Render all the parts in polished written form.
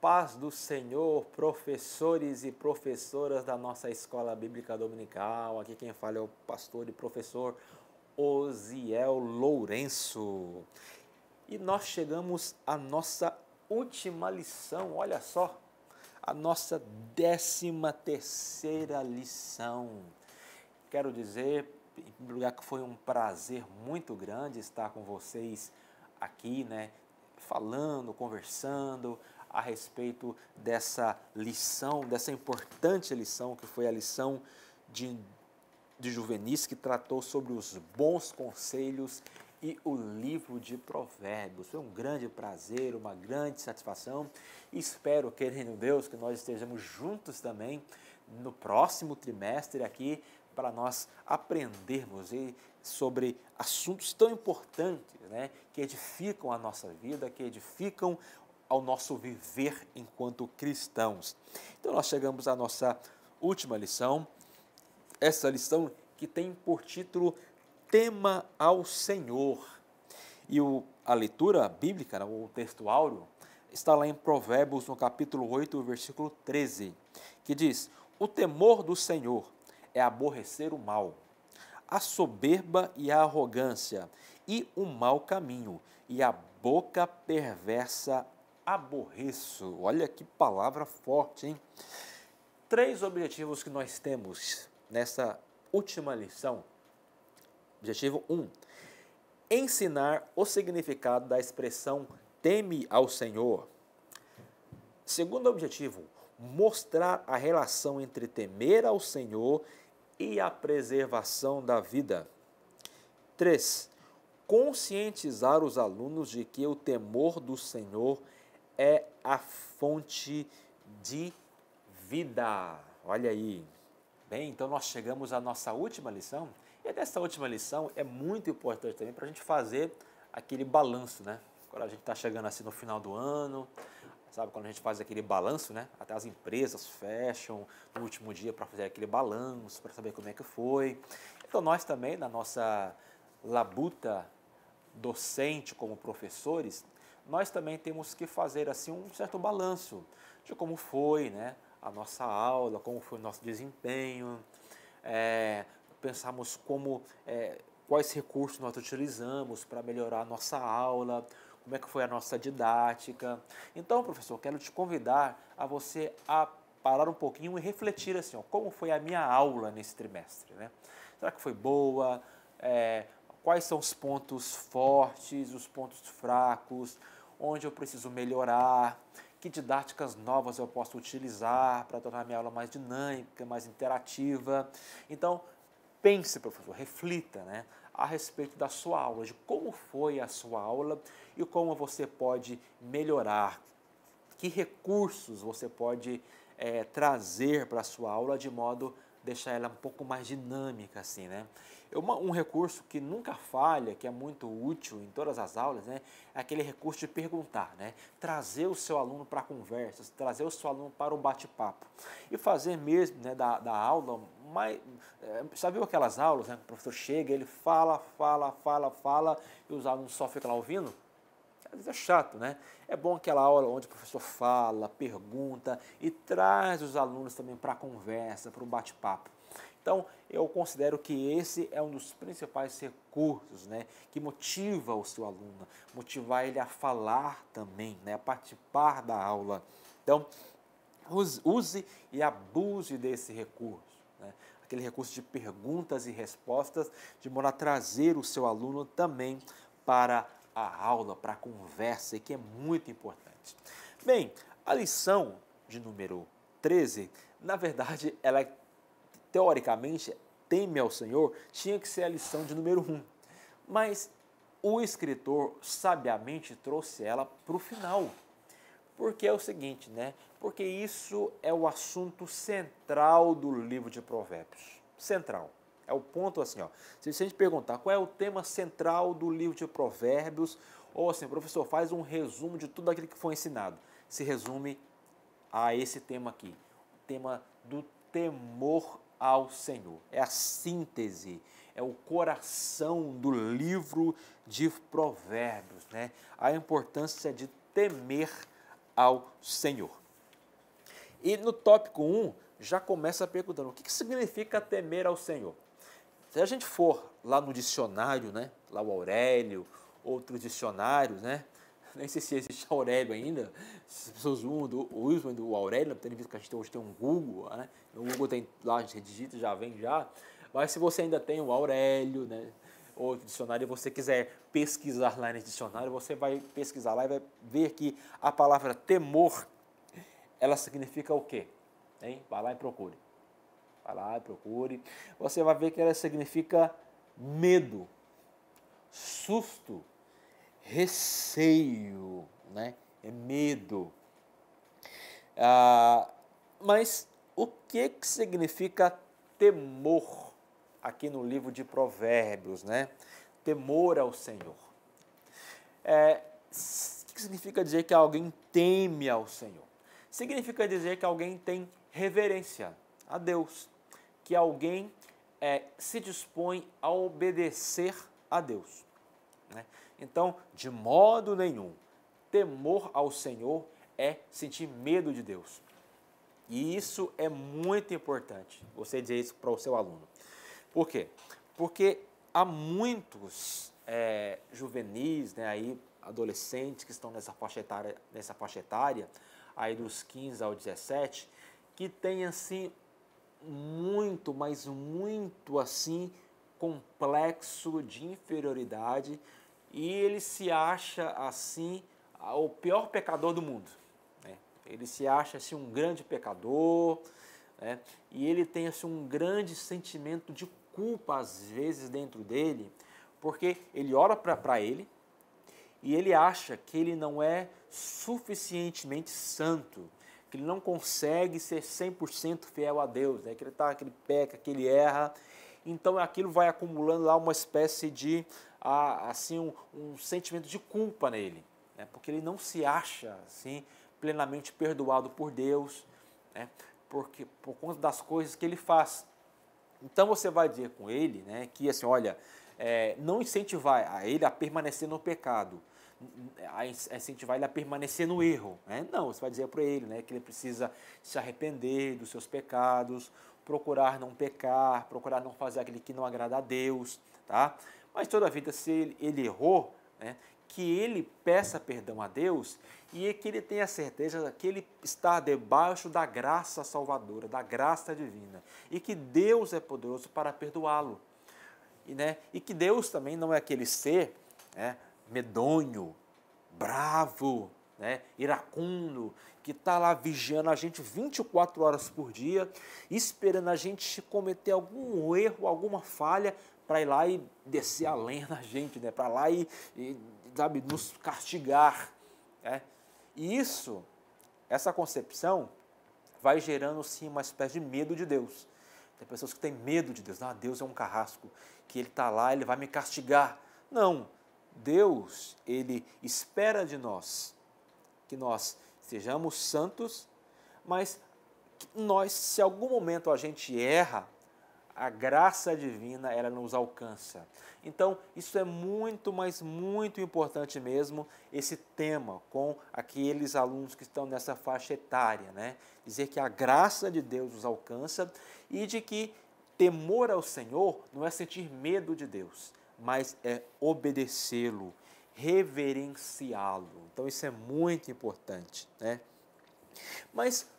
paz do Senhor, professores e professoras da nossa Escola Bíblica Dominical. Aqui quem fala é o pastor e professor Osiel Lourenço. E nós chegamos à nossa última lição, olha só, a nossa 13ª lição. Quero dizer, em primeiro lugar, que foi um prazer muito grande estar com vocês aqui, falando, conversando a respeito dessa lição, dessa importante lição que foi a lição de juvenis, que tratou sobre os bons conselhos e o livro de Provérbios. Foi um grande prazer, uma grande satisfação e espero, querendo Deus, que nós estejamos juntos também no próximo trimestre aqui para nós aprendermos sobre assuntos tão importantes, que edificam a nossa vida, que edificam ao nosso viver enquanto cristãos. Então nós chegamos à nossa última lição, essa lição que tem por título Tema ao Senhor. E a leitura bíblica, o texto áureo, está lá em Provérbios, no capítulo 8, versículo 13, que diz: o temor do Senhor é aborrecer o mal, a soberba e a arrogância, e o mau caminho, e a boca perversa aborreço. Olha que palavra forte, hein? 3 objetivos que nós temos nessa última lição. Objetivo 1, ensinar o significado da expressão teme ao Senhor. Segundo objetivo, mostrar a relação entre temer ao Senhor e a preservação da vida. 3, conscientizar os alunos de que o temor do Senhor é a fonte de vida. Olha aí. Bem, então nós chegamos à nossa última lição. E nessa última lição é muito importante também para a gente fazer aquele balanço, Quando a gente está chegando assim no final do ano, sabe, quando a gente faz aquele balanço, Até as empresas fecham no último dia para fazer aquele balanço, para saber como é que foi. Então nós também, na nossa labuta docente como professores, nós também temos que fazer assim um certo balanço de como foi, a nossa aula, como foi o nosso desempenho, pensamos quais recursos nós utilizamos para melhorar a nossa aula, como é que foi a nossa didática. Então, professor, quero te convidar a você a parar um pouquinho e refletir assim, como foi a minha aula nesse trimestre, Será que foi boa? Quais são os pontos fortes, os pontos fracos, onde eu preciso melhorar, que didáticas novas eu posso utilizar para tornar a minha aula mais dinâmica, mais interativa. Então, pense, professor, reflita a respeito da sua aula, de como foi a sua aula e como você pode melhorar, que recursos você pode trazer para a sua aula de modo a deixar ela um pouco mais dinâmica, assim, Um recurso que nunca falha, que é muito útil em todas as aulas, é aquele recurso de perguntar, Trazer o seu aluno para conversas, trazer o seu aluno para o bate-papo e fazer mesmo, da aula mais... Já viu aquelas aulas, que o professor chega, ele fala e os alunos só ficam lá ouvindo? Às vezes é chato, É bom aquela aula onde o professor fala, pergunta e traz os alunos também para a conversa, para o bate-papo. Então, eu considero que esse é um dos principais recursos, que motiva o seu aluno, motivar ele a falar também, a participar da aula. Então, use e abuse desse recurso, aquele recurso de perguntas e respostas, de modo a trazer o seu aluno também para a aula, para a conversa, que é muito importante. Bem, a lição de número 13, na verdade, ela teoricamente, teme ao Senhor, tinha que ser a lição de número 1. Mas o escritor sabiamente trouxe ela para o final. Porque é o seguinte, Porque isso é o assunto central do livro de Provérbios. Central. É o ponto assim, Se a gente perguntar qual é o tema central do livro de Provérbios, ou assim, professor, faz um resumo de tudo aquilo que foi ensinado. Se resume a esse tema aqui. O tema do temor ao Senhor. É a síntese, é o coração do livro de Provérbios, A importância de temer ao Senhor. E no tópico 1, já começa perguntando, o que significa temer ao Senhor? Se a gente for lá no dicionário, né, lá o Aurélio, outros dicionários, né, nem sei se existe Aurélio ainda, se as pessoas usam do Aurélio, tendo visto que a gente hoje tem um Google, né, no Google tem lá, a gente digita, já vem já, mas se você ainda tem o Aurélio, né, outro dicionário, e você quiser pesquisar lá nesse dicionário, você vai pesquisar lá e vai ver que a palavra temor, ela significa o quê? Hein? Vai lá e procure. Vai lá e procure. Você vai ver que ela significa medo, susto, receio, né? É medo. Mas o que significa temor aqui no livro de Provérbios, né? Temor ao Senhor. O que significa dizer que alguém teme ao Senhor? Significa dizer que alguém tem reverência a Deus, que alguém se dispõe a obedecer a Deus, né? Então, de modo nenhum, temor ao Senhor é sentir medo de Deus. E isso é muito importante, você dizer isso para o seu aluno. Por quê? Porque há muitos juvenis, né, aí, adolescentes que estão nessa faixa etária, aí dos 15 ao 17, que tem assim muito, mas muito assim complexo de inferioridade e ele se acha assim o pior pecador do mundo, né? Ele se acha assim um grande pecador, né? E ele tem assim um grande sentimento de culpa às vezes dentro dele, porque ele olha para ele e ele acha que ele não é suficientemente santo, que ele não consegue ser 100% fiel a Deus, né? Que ele peca, que ele erra. Então aquilo vai acumulando lá uma espécie de assim um sentimento de culpa nele, né? Porque ele não se acha assim plenamente perdoado por Deus, né? Porque por conta das coisas que ele faz. Então você vai dizer com ele, né, que assim, olha, não incentivar a ele a permanecer no pecado, a incentivar ele a permanecer no erro, né? Não, você vai dizer para ele, né, que ele precisa se arrepender dos seus pecados, procurar não pecar, procurar não fazer aquilo que não agrada a Deus, tá? Mas toda a vida, se ele errou, né, que ele peça perdão a Deus e que ele tenha certeza que ele está debaixo da graça salvadora, da graça divina, e que Deus é poderoso para perdoá-lo. E que Deus também não é aquele ser, né, medonho, bravo, né, iracundo, que está lá vigiando a gente 24 horas por dia, esperando a gente cometer algum erro, alguma falha, para ir lá e descer a lenha na gente, né, para lá e sabe, nos castigar, né? E essa concepção vai gerando sim uma espécie de medo de Deus. Tem pessoas que têm medo de Deus. Deus é um carrasco, que Ele está lá, Ele vai me castigar. Não, Deus, Ele espera de nós que nós sejamos santos, mas que nós, se em algum momento a gente erra, a graça divina, ela nos alcança. Então, isso é muito, mas muito importante mesmo, esse tema com aqueles alunos que estão nessa faixa etária, né? Dizer que a graça de Deus nos alcança e de que temor ao Senhor não é sentir medo de Deus, mas é obedecê-lo, reverenciá-lo. Então, isso é muito importante, né? Mas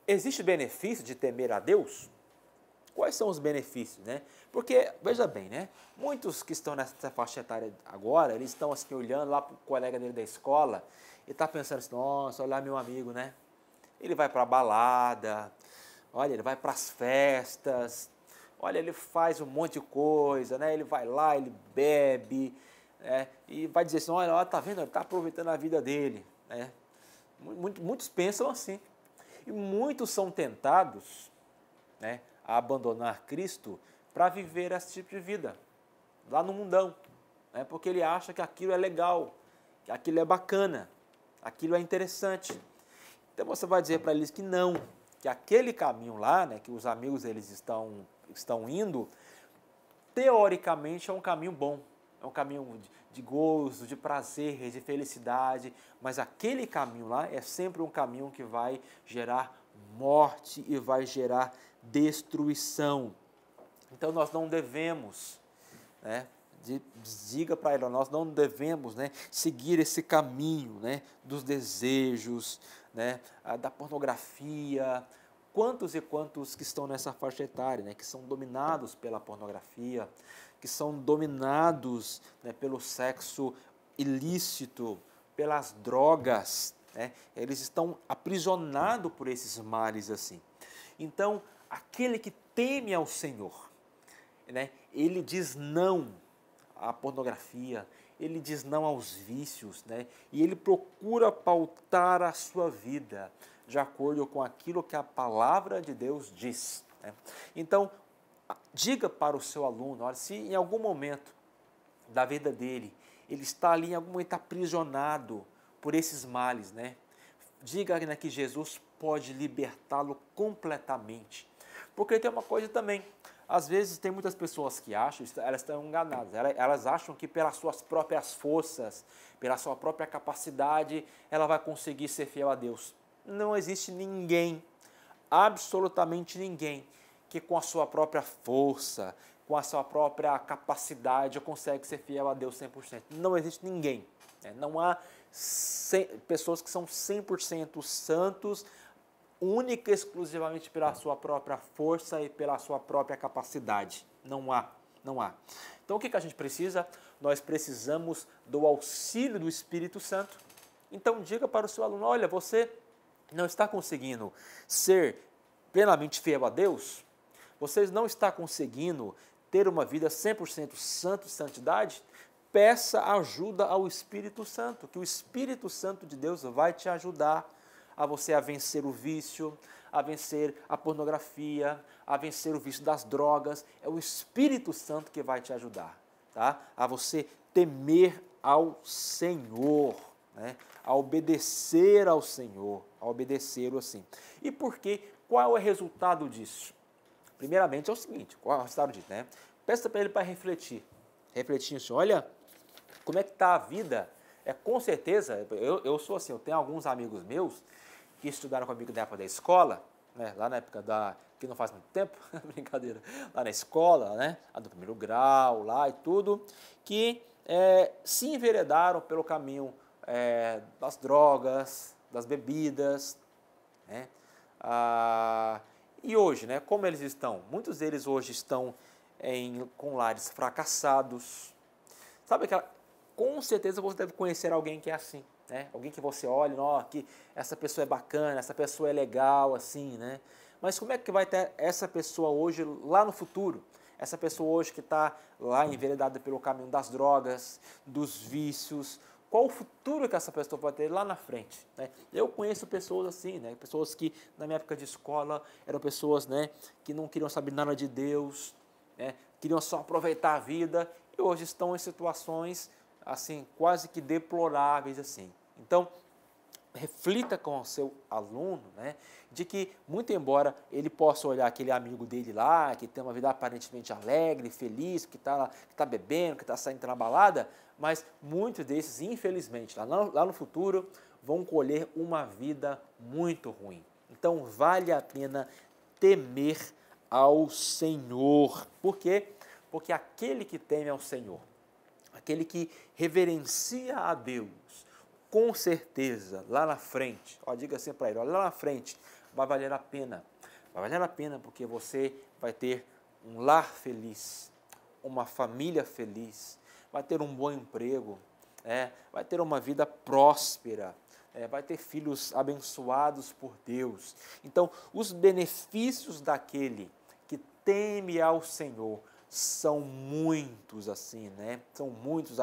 existe benefício de temer a Deus? Quais são os benefícios, né? Porque, veja bem, né? Muitos que estão nessa faixa etária agora, eles estão assim olhando lá para o colega dele da escola e está pensando assim, nossa, olha lá meu amigo, né? Ele vai para a balada, olha, ele vai para as festas, olha, ele faz um monte de coisa, né? Ele vai lá, ele bebe, né? E vai dizer assim, olha, tá vendo? Ele está aproveitando a vida dele, né? Muitos pensam assim. E muitos são tentados, né, a abandonar Cristo para viver esse tipo de vida, lá no mundão, né, porque ele acha que aquilo é legal, que aquilo é bacana, aquilo é interessante. Então você vai dizer para eles que não, que aquele caminho lá, né, que os amigos eles estão indo, teoricamente é um caminho bom, é um caminho de gozo, de prazer, de felicidade, mas aquele caminho lá é sempre um caminho que vai gerar morte e vai gerar destruição. Então nós não devemos, né, diga para ele, nós não devemos, né, seguir esse caminho, né, dos desejos, né, da pornografia. Quantos e quantos que estão nessa faixa etária, né, que são dominados pela pornografia, que são dominados, né, pelo sexo ilícito, pelas drogas, né, eles estão aprisionados por esses males assim. Então, aquele que teme ao Senhor, né, ele diz não à pornografia, ele diz não aos vícios, né, e ele procura pautar a sua vida de acordo com aquilo que a palavra de Deus diz, né? Então, diga para o seu aluno, olha, se em algum momento da vida dele, ele está ali em algum momento aprisionado por esses males, né? Diga, né, que Jesus pode libertá-lo completamente. Porque tem uma coisa também, às vezes tem muitas pessoas que acham, elas estão enganadas, elas acham que pelas suas próprias forças, pela sua própria capacidade, ela vai conseguir ser fiel a Deus. Não existe ninguém, absolutamente ninguém, que com a sua própria força, com a sua própria capacidade, consegue ser fiel a Deus 100%. Não existe ninguém. Né? Não há pessoas que são 100% santos, única e exclusivamente pela sua própria força e pela sua própria capacidade. Não há, não há. Então o que a gente precisa? Nós precisamos do auxílio do Espírito Santo. Então diga para o seu aluno, olha, você não está conseguindo ser plenamente fiel a Deus? Você não está conseguindo ter uma vida 100% santo e santidade? Peça ajuda ao Espírito Santo, que o Espírito Santo de Deus vai te ajudar a você a vencer o vício, a vencer a pornografia, a vencer o vício das drogas. É o Espírito Santo que vai te ajudar, tá? A você temer ao Senhor, né? A obedecer ao Senhor, a obedecer assim. E por quê? Qual é o resultado disso? Primeiramente é o seguinte, qual é o resultado disso, né? Peça para ele para refletir assim, olha, como é que está a vida? Com certeza, eu sou assim, eu tenho alguns amigos meus que estudaram comigo na época da escola, né, lá na época que não faz muito tempo, brincadeira, lá na escola, né, lá do primeiro grau, lá e tudo, que se enveredaram pelo caminho das drogas, das bebidas, né, e hoje, né, como eles estão? Muitos deles hoje estão com lares fracassados. Sabe aquela... Com certeza você deve conhecer alguém que é assim, né? Alguém que você olha, ó, que essa pessoa é bacana, essa pessoa é legal, assim, né? Mas como é que vai ter essa pessoa hoje, lá no futuro? Essa pessoa hoje que está lá enveredada pelo caminho das drogas, dos vícios, qual o futuro que essa pessoa vai ter lá na frente? Né? Eu conheço pessoas assim, né? Pessoas que na minha época de escola eram pessoas, né, que não queriam saber nada de Deus, né? Queriam só aproveitar a vida e hoje estão em situações assim quase que deploráveis assim. Então, reflita com o seu aluno, né, de que, muito embora ele possa olhar aquele amigo dele lá, que tem uma vida aparentemente alegre, feliz, que está bebendo, que está saindo na balada, mas muitos desses, infelizmente, lá no futuro, vão colher uma vida muito ruim. Então, vale a pena temer ao Senhor. Por quê? Porque aquele que teme ao Senhor, aquele que reverencia a Deus, com certeza, lá na frente, ó, diga assim para ele, ó, lá na frente, vai valer a pena. Vai valer a pena porque você vai ter um lar feliz, uma família feliz, vai ter um bom emprego, vai ter uma vida próspera, vai ter filhos abençoados por Deus. Então, os benefícios daquele que teme ao Senhor são muitos assim, né? São muitos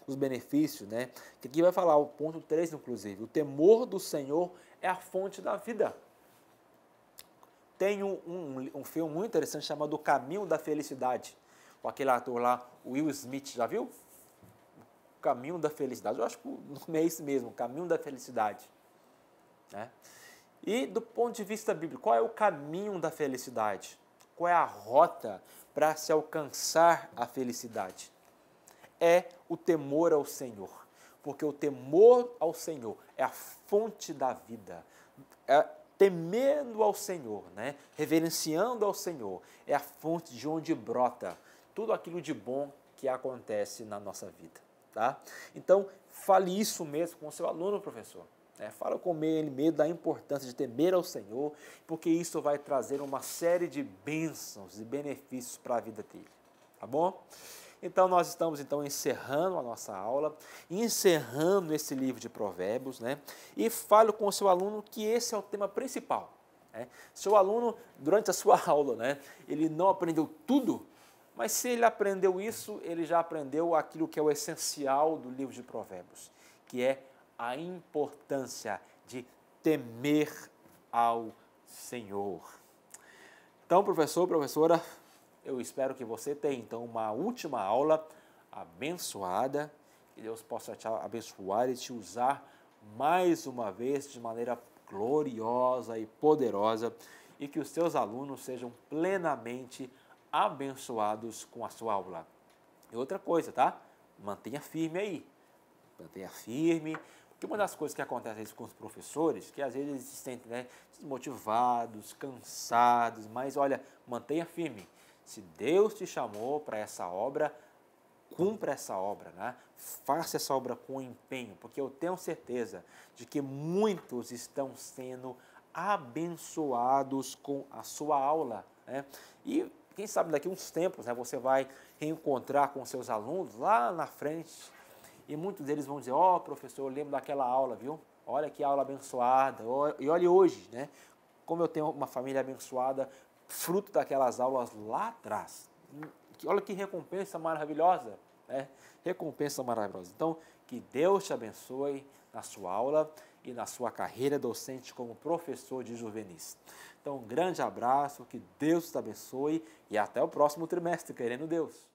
os benefícios, né? Que aqui vai falar o ponto 3, inclusive. O temor do Senhor é a fonte da vida. Tem um filme muito interessante chamado O Caminho da Felicidade, com aquele ator lá, Will Smith, já viu? O Caminho da Felicidade. Eu acho que o nome é esse mesmo, O Caminho da Felicidade. Né? E do ponto de vista bíblico, qual é o caminho da felicidade? Qual é a rota para se alcançar a felicidade? é o temor ao Senhor, porque o temor ao Senhor é a fonte da vida. Temendo ao Senhor, né? Reverenciando ao Senhor, é a fonte de onde brota tudo aquilo de bom que acontece na nossa vida, tá? Então, fale isso mesmo com o seu aluno, professor. Fala com ele mesmo da importância de temer ao Senhor, porque isso vai trazer uma série de bênçãos e benefícios para a vida dele, tá bom? Então, nós estamos encerrando a nossa aula, encerrando esse livro de Provérbios, né? E falo com o seu aluno que esse é o tema principal. Seu aluno, durante a sua aula, né, ele não aprendeu tudo, mas se ele aprendeu isso, ele já aprendeu aquilo que é o essencial do livro de Provérbios, que é a importância de temer ao Senhor. Então, professor, professora, eu espero que você tenha, então, uma última aula abençoada, que Deus possa te abençoar e te usar mais uma vez de maneira gloriosa e poderosa, e que os seus alunos sejam plenamente abençoados com a sua aula. E outra coisa, tá? Mantenha firme aí, mantenha firme, porque uma das coisas que acontece com os professores, que às vezes eles se sentem, né, desmotivados, cansados, mas olha, mantenha firme. Se Deus te chamou para essa obra, cumpra essa obra, né? Faça essa obra com empenho, porque eu tenho certeza de que muitos estão sendo abençoados com a sua aula, né? E quem sabe daqui a uns tempos, né, você vai reencontrar com seus alunos lá na frente e muitos deles vão dizer: ó, professor, eu lembro daquela aula, viu? Olha que aula abençoada. E olha hoje, né? Como eu tenho uma família abençoada, fruto daquelas aulas lá atrás. Olha que recompensa maravilhosa, né? Recompensa maravilhosa. Então, que Deus te abençoe na sua aula e na sua carreira docente como professor de juvenis. Então, um grande abraço, que Deus te abençoe e até o próximo trimestre, querendo Deus.